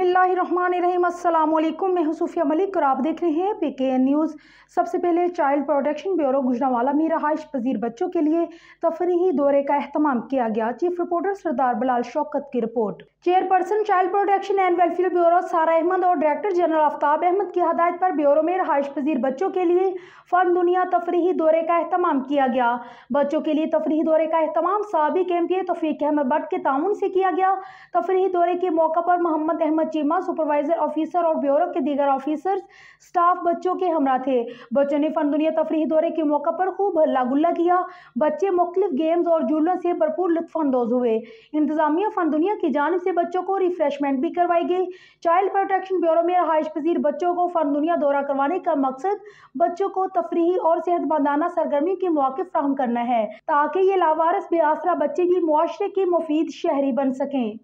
बिस्मिल्लाहिर्रहमानिर्रहीम। अस्सलाम वालेकुम। मैं हूं सूफिया मलिक और आप देख रहे हैं PKN न्यूज़। सबसे पहले चाइल्ड प्रोटेक्शन ब्यूरो गुजरांवाला में रहाइश पजीर बच्चों के लिए तफरीही दौरे का एहतमाम किया गया। चीफ रिपोर्टर सरदार बिलाल शौकत की report. Chairperson child protection and welfare bureau सारा अहमद और डायरेक्टर जनरल आफ्ताब अहमद की हदायत पर ब्यूरो में रहाइश पजीर बच्चों के लिए फन दुनिया तफरीही दौरे का एहतमाम किया गया। बच्चों के लिए तफरीही दौरे का एहतमाम साबिक MP तौफीक अहमद भट्ट के ताउन से किया गया। तफरीही दौरे के मौका पर मोहम्मद अहमद चीमा, सुपरवाइजर ऑफिसर और ब्यूरो के दीगर ऑफिसर्स, स्टाफ बच्चों के हमरा थे। बच्चों ने फन दुनिया तफरीही दौरे के मौका पर खूब हल्ला गुल्ला किया। बच्चे मुख्तलिफ गेम्स और झूलों से भरपूर लुत्फ अंदोज हुए। इंतजामिया फन दुनिया की जानिब से बच्चों को रिफ्रेशमेंट भी करवाई गई। चाइल्ड प्रोटेक्शन ब्यूरो में रहाइश पजीर बच्चों को फन दुनिया दौरा करवाने का मकसद बच्चों को तफरीही और सेहतमंदाना सरगर्मी के मौके फराहम करना है ताकि ये लावारिस बेआसरा बच्चे भी मुआशरे के मुफीद शहरी बन सकें।